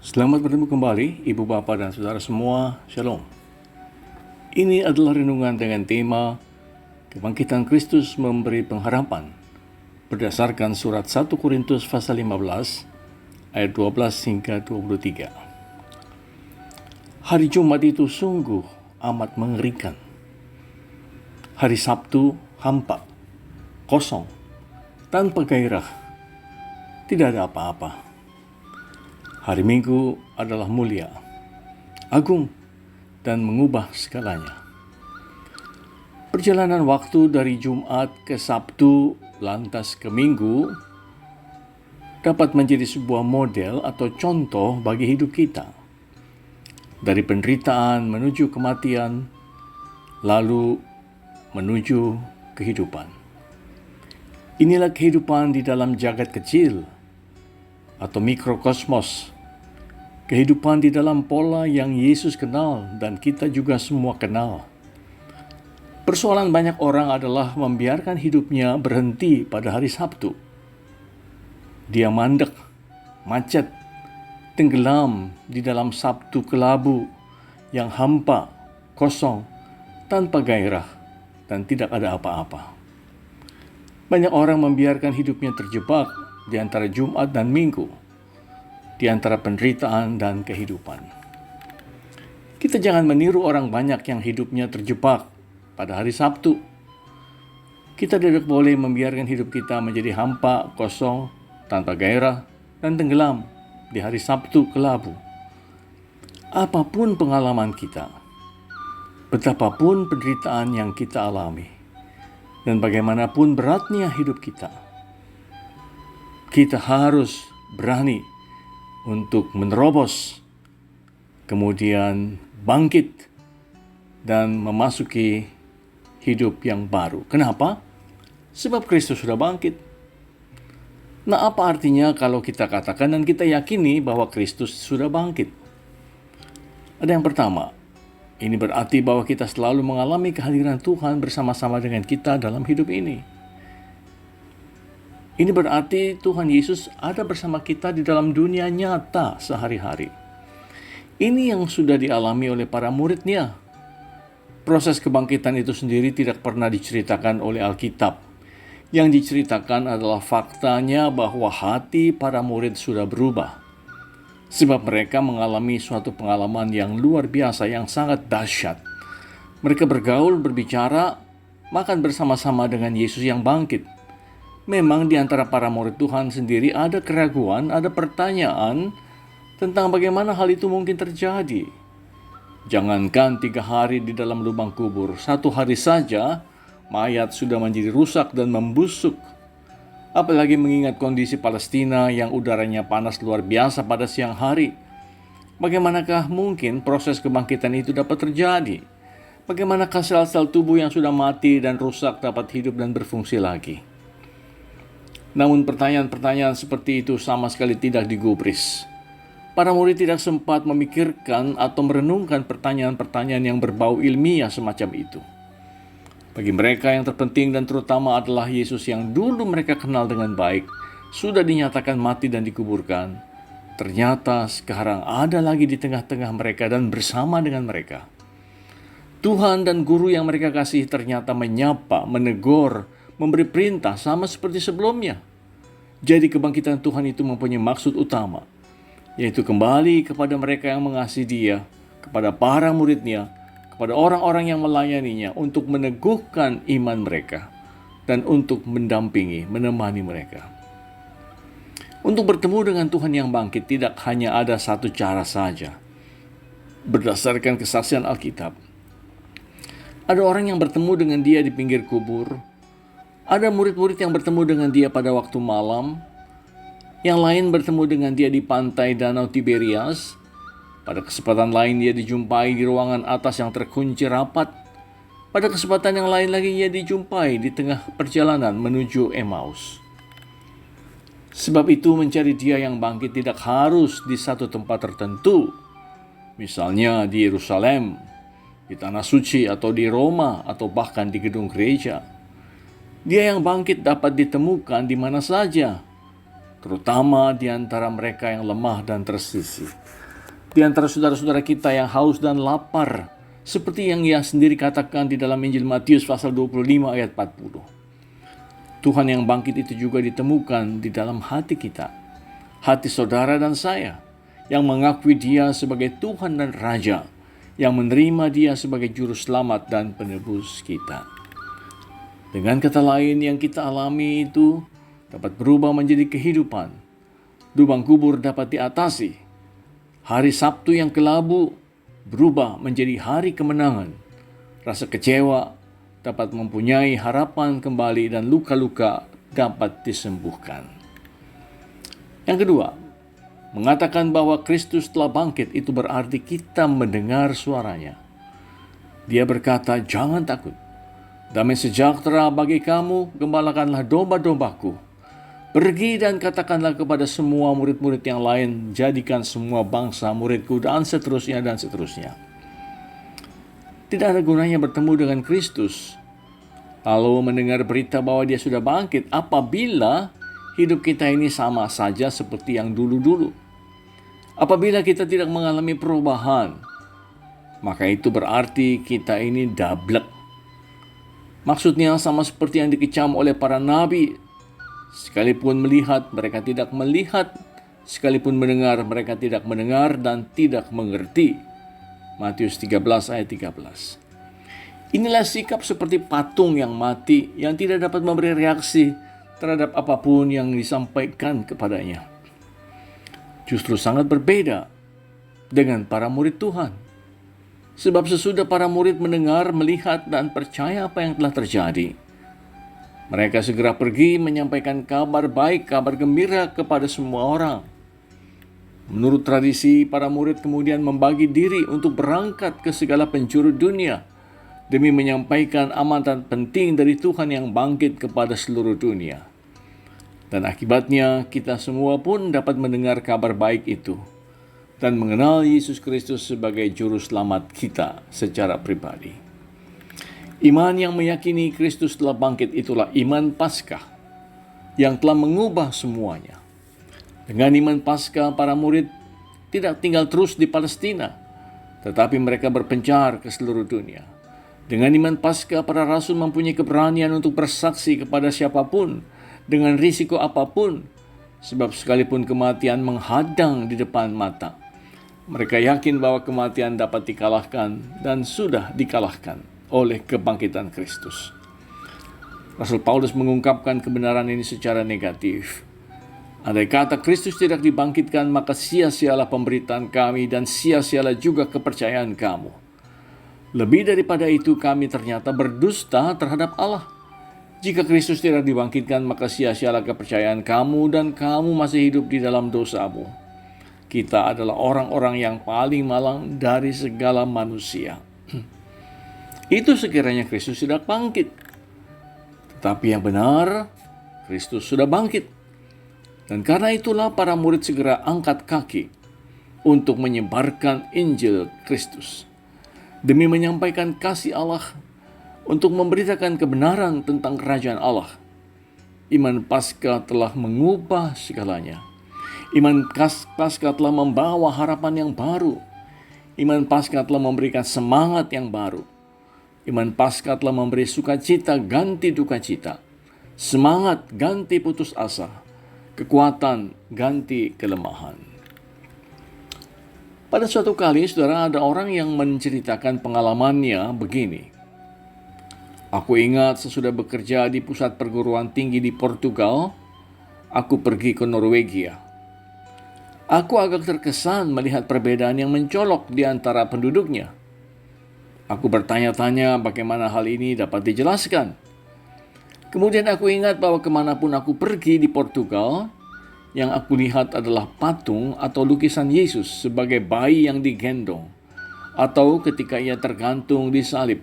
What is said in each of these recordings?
Selamat bertemu kembali, Ibu Bapak dan Saudara semua. Shalom. Ini adalah renungan dengan tema Kebangkitan Kristus memberi pengharapan berdasarkan surat 1 Korintus pasal 15 ayat 12 hingga 23. Hari Jumat itu sungguh amat mengerikan. Hari Sabtu hampa, kosong, tanpa gairah, tidak ada apa-apa. Hari Minggu adalah mulia, agung, dan mengubah segalanya. Perjalanan waktu dari Jumat ke Sabtu lantas ke Minggu dapat menjadi sebuah model atau contoh bagi hidup kita. Dari penderitaan menuju kematian, lalu menuju kehidupan. Inilah kehidupan di dalam jagat kecil atau mikrokosmos. Kehidupan di dalam pola yang Yesus kenal dan kita juga semua kenal. Persoalan banyak orang adalah membiarkan hidupnya berhenti pada hari Sabtu. Dia mandek, macet, tenggelam di dalam Sabtu kelabu yang hampa, kosong, tanpa gairah, dan tidak ada apa-apa. Banyak orang membiarkan hidupnya terjebak di antara Jumat dan Minggu, di antara penderitaan dan kehidupan. Kita jangan meniru orang banyak yang hidupnya terjebak pada hari Sabtu. Kita tidak boleh membiarkan hidup kita menjadi hampa, kosong, tanpa gairah, dan tenggelam di hari Sabtu kelabu. Apapun pengalaman kita, betapapun penderitaan yang kita alami, dan bagaimanapun beratnya hidup kita harus berani untuk menerobos, kemudian bangkit, dan memasuki hidup yang baru. Kenapa? Sebab Kristus sudah bangkit. Nah, apa artinya kalau kita katakan dan kita yakini bahwa Kristus sudah bangkit? Ada yang pertama, ini berarti bahwa kita selalu mengalami kehadiran Tuhan bersama-sama dengan kita dalam hidup ini. Ini berarti Tuhan Yesus ada bersama kita di dalam dunia nyata sehari-hari. Ini yang sudah dialami oleh para murid-Nya. Proses kebangkitan itu sendiri tidak pernah diceritakan oleh Alkitab. Yang diceritakan adalah faktanya bahwa hati para murid sudah berubah. Sebab mereka mengalami suatu pengalaman yang luar biasa, yang sangat dahsyat. Mereka bergaul, berbicara, makan bersama-sama dengan Yesus yang bangkit. Memang di antara para murid Tuhan sendiri ada keraguan, ada pertanyaan tentang bagaimana hal itu mungkin terjadi. Jangankan 3 hari di dalam lubang kubur, 1 hari saja mayat sudah menjadi rusak dan membusuk. Apalagi mengingat kondisi Palestina yang udaranya panas luar biasa pada siang hari. Bagaimanakah mungkin proses kebangkitan itu dapat terjadi? Bagaimanakah sel-sel tubuh yang sudah mati dan rusak dapat hidup dan berfungsi lagi? Namun pertanyaan-pertanyaan seperti itu sama sekali tidak digubris. Para murid tidak sempat memikirkan atau merenungkan pertanyaan-pertanyaan yang berbau ilmiah semacam itu. Bagi mereka yang terpenting dan terutama adalah Yesus yang dulu mereka kenal dengan baik, sudah dinyatakan mati dan dikuburkan. Ternyata sekarang ada lagi di tengah-tengah mereka dan bersama dengan mereka. Tuhan dan guru yang mereka kasih ternyata menyapa, menegur, memberi perintah sama seperti sebelumnya. Jadi kebangkitan Tuhan itu mempunyai maksud utama, yaitu kembali kepada mereka yang mengasihi Dia, kepada para murid-Nya, kepada orang-orang yang melayaninya untuk meneguhkan iman mereka dan untuk mendampingi, menemani mereka. Untuk bertemu dengan Tuhan yang bangkit tidak hanya ada satu cara saja. Berdasarkan kesaksian Alkitab, ada orang yang bertemu dengan Dia di pinggir kubur. Ada murid-murid yang bertemu dengan Dia pada waktu malam. Yang lain bertemu dengan Dia di pantai Danau Tiberias. Pada kesempatan lain Dia dijumpai di ruangan atas yang terkunci rapat. Pada kesempatan yang lain lagi Ia dijumpai di tengah perjalanan menuju Emmaus. Sebab itu mencari Dia yang bangkit tidak harus di satu tempat tertentu. Misalnya di Yerusalem, di Tanah Suci, atau di Roma, atau bahkan di gedung gereja. Dia yang bangkit dapat ditemukan di mana saja. terutama di antara mereka yang lemah dan tersisih. Di antara saudara-saudara kita yang haus dan lapar, seperti yang Ia sendiri katakan di dalam Injil Matius pasal 25 ayat 40. Tuhan yang bangkit itu juga ditemukan di dalam hati kita, hati saudara dan saya, yang mengakui Dia sebagai Tuhan dan Raja, yang menerima Dia sebagai Juru Selamat dan Penebus kita. Dengan kata lain, yang kita alami itu dapat berubah menjadi kehidupan. Lubang kubur dapat diatasi. Hari Sabtu yang kelabu berubah menjadi hari kemenangan. Rasa kecewa dapat mempunyai harapan kembali dan luka-luka dapat disembuhkan. Yang kedua, mengatakan bahwa Kristus telah bangkit itu berarti kita mendengar suaranya. Dia berkata, "Jangan takut. Damai sejahtera bagi kamu, gembalakanlah domba-dombaku. Pergi dan katakanlah kepada semua murid-murid yang lain, jadikan semua bangsa muridku," dan seterusnya dan seterusnya. Tidak ada gunanya bertemu dengan Kristus, lalu mendengar berita bahwa Dia sudah bangkit, apabila hidup kita ini sama saja seperti yang dulu-dulu. Apabila kita tidak mengalami perubahan, maka itu berarti kita ini dablek. Maksudnya sama seperti yang dikecam oleh para nabi. Sekalipun melihat, mereka tidak melihat. Sekalipun mendengar, mereka tidak mendengar dan tidak mengerti. Matius 13 ayat 13. Inilah sikap seperti patung yang mati, yang tidak dapat memberi reaksi terhadap apapun yang disampaikan kepadanya. Justru sangat berbeda dengan para murid Tuhan. Sebab sesudah para murid mendengar, melihat, dan percaya apa yang telah terjadi, mereka segera pergi menyampaikan kabar baik, kabar gembira kepada semua orang. Menurut tradisi, para murid kemudian membagi diri untuk berangkat ke segala penjuru dunia demi menyampaikan amanat penting dari Tuhan yang bangkit kepada seluruh dunia. Dan akibatnya kita semua pun dapat mendengar kabar baik itu dan mengenal Yesus Kristus sebagai Juru Selamat kita secara pribadi. Iman yang meyakini Kristus telah bangkit itulah iman Paskah yang telah mengubah semuanya. Dengan iman Paskah, para murid tidak tinggal terus di Palestina, tetapi mereka berpencar ke seluruh dunia. Dengan iman Paskah, para rasul mempunyai keberanian untuk bersaksi kepada siapapun, dengan risiko apapun, sebab sekalipun kematian menghadang di depan mata, mereka yakin bahwa kematian dapat dikalahkan dan sudah dikalahkan oleh kebangkitan Kristus. Rasul Paulus mengungkapkan kebenaran ini secara negatif. Andai kata Kristus tidak dibangkitkan, maka sia-sialah pemberitaan kami dan sia-sialah juga kepercayaan kamu. Lebih daripada itu, kami ternyata berdusta terhadap Allah. Jika Kristus tidak dibangkitkan, maka sia-sialah kepercayaan kamu dan kamu masih hidup di dalam dosamu. Kita adalah orang-orang yang paling malang dari segala manusia. Itu sekiranya Kristus tidak bangkit. Tetapi yang benar, Kristus sudah bangkit. Dan karena itulah para murid segera angkat kaki untuk menyebarkan Injil Kristus. Demi menyampaikan kasih Allah, untuk memberitakan kebenaran tentang kerajaan Allah. Iman Paskah telah mengubah segalanya. Iman Paskah telah membawa harapan yang baru. Iman Paskah telah memberikan semangat yang baru. Iman Paskah telah memberi sukacita ganti duka cita, semangat ganti putus asa, kekuatan ganti kelemahan. Pada suatu kali, saudara, ada orang yang menceritakan pengalamannya begini. Aku ingat sesudah bekerja di pusat perguruan tinggi di Portugal, aku pergi ke Norwegia. Aku agak terkesan melihat perbedaan yang mencolok di antara penduduknya. Aku bertanya-tanya bagaimana hal ini dapat dijelaskan. Kemudian aku ingat bahwa kemanapun aku pergi di Portugal, yang aku lihat adalah patung atau lukisan Yesus sebagai bayi yang digendong, atau ketika ia tergantung di salib.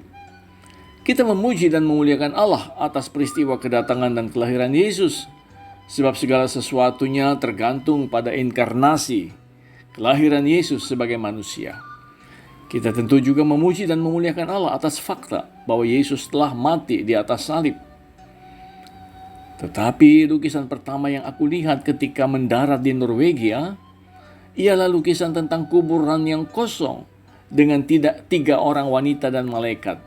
Kita memuji dan memuliakan Allah atas peristiwa kedatangan dan kelahiran Yesus, sebab segala sesuatunya tergantung pada inkarnasi, kelahiran Yesus sebagai manusia. Kita tentu juga memuji dan memuliakan Allah atas fakta bahwa Yesus telah mati di atas salib. Tetapi lukisan pertama yang aku lihat ketika mendarat di Norwegia ialah lukisan tentang kuburan yang kosong dengan tiga orang wanita dan malaikat.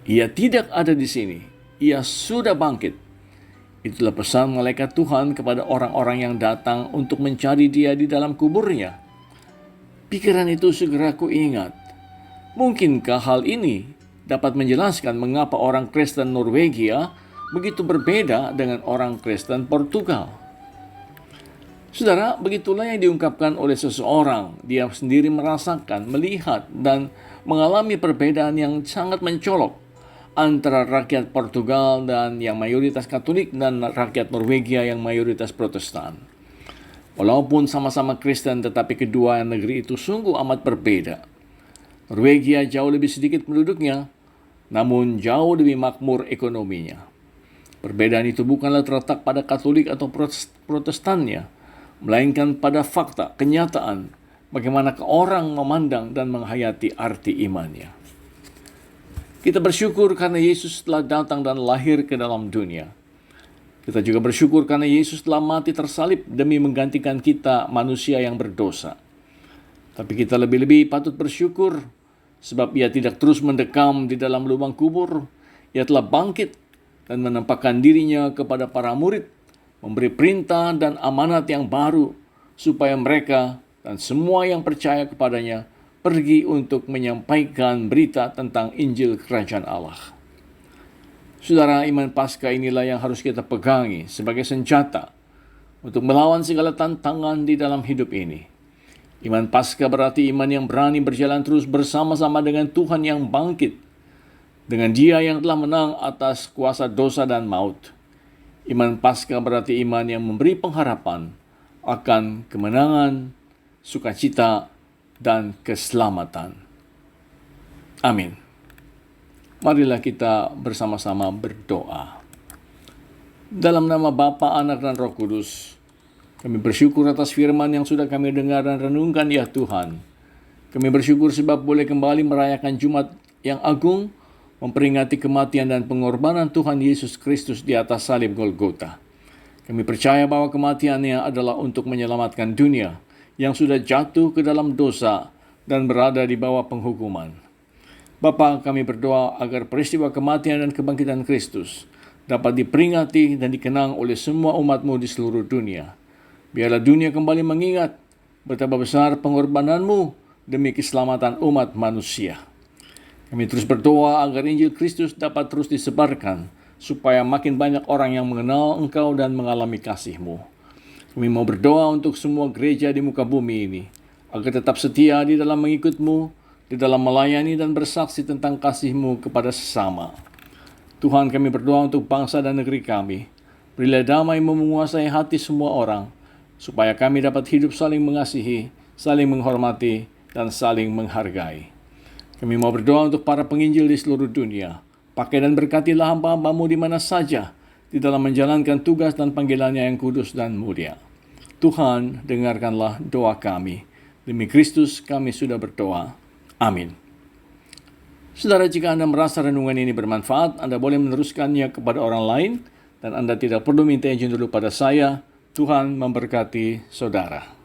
Ia tidak ada di sini. Ia sudah bangkit. Itulah pesan malaikat Tuhan kepada orang-orang yang datang untuk mencari dia di dalam kuburnya. Pikiran itu segera kuingat. Mungkinkah hal ini dapat menjelaskan mengapa orang Kristen Norwegia begitu berbeda dengan orang Kristen Portugal? Saudara, begitulah yang diungkapkan oleh seseorang. Dia sendiri merasakan, melihat, dan mengalami perbedaan yang sangat mencolok antara rakyat Portugal dan yang mayoritas Katolik dan rakyat Norwegia yang mayoritas Protestan. Walaupun sama-sama Kristen, tetapi kedua negeri itu sungguh amat berbeda. Norwegia jauh lebih sedikit penduduknya, namun jauh lebih makmur ekonominya. Perbedaan itu bukanlah terletak pada Katolik atau Protestannya, melainkan pada fakta, kenyataan, bagaimana orang memandang dan menghayati arti imannya. Kita bersyukur karena Yesus telah datang dan lahir ke dalam dunia. Kita juga bersyukur karena Yesus telah mati tersalib demi menggantikan kita manusia yang berdosa. Tapi kita lebih-lebih patut bersyukur sebab Ia tidak terus mendekam di dalam lubang kubur. Ia telah bangkit dan menampakkan dirinya kepada para murid, memberi perintah dan amanat yang baru supaya mereka dan semua yang percaya kepadanya pergi untuk menyampaikan berita tentang Injil Kerajaan Allah. Saudara, iman Paskah inilah yang harus kita pegangi sebagai senjata untuk melawan segala tantangan di dalam hidup ini. Iman Paskah berarti iman yang berani berjalan terus bersama-sama dengan Tuhan yang bangkit, dengan Dia yang telah menang atas kuasa dosa dan maut. Iman Paskah berarti iman yang memberi pengharapan akan kemenangan, sukacita, dan keselamatan. Amin. Marilah kita bersama-sama berdoa. Dalam nama Bapa, Anak, dan Roh Kudus, kami bersyukur atas firman yang sudah kami dengar dan renungkan, ya Tuhan. Kami bersyukur sebab boleh kembali merayakan Jumat yang agung, memperingati kematian dan pengorbanan Tuhan Yesus Kristus di atas salib Golgota. Kami percaya bahwa kematiannya adalah untuk menyelamatkan dunia yang sudah jatuh ke dalam dosa dan berada di bawah penghukuman. Bapa, kami berdoa agar peristiwa kematian dan kebangkitan Kristus dapat diperingati dan dikenang oleh semua umat-Mu di seluruh dunia. Biarlah dunia kembali mengingat betapa besar pengorbanan-Mu demi keselamatan umat manusia. Kami terus berdoa agar Injil Kristus dapat terus disebarkan, supaya makin banyak orang yang mengenal Engkau dan mengalami kasih-Mu. Kami mau berdoa untuk semua gereja di muka bumi ini, agar tetap setia di dalam mengikut-Mu, di dalam melayani dan bersaksi tentang kasih-Mu kepada sesama. Tuhan, kami berdoa untuk bangsa dan negeri kami. Berilah damai menguasai hati semua orang, supaya kami dapat hidup saling mengasihi, saling menghormati, dan saling menghargai. Kami mau berdoa untuk para penginjil di seluruh dunia. Pakai dan berkatilah hamba-hamba-Mu di mana saja, di dalam menjalankan tugas dan panggilannya yang kudus dan mulia. Tuhan, dengarkanlah doa kami. Demi Kristus kami sudah berdoa. Amin. Saudara, jika Anda merasa renungan ini bermanfaat, Anda boleh meneruskannya kepada orang lain, dan Anda tidak perlu minta izin dulu pada saya. Tuhan memberkati saudara.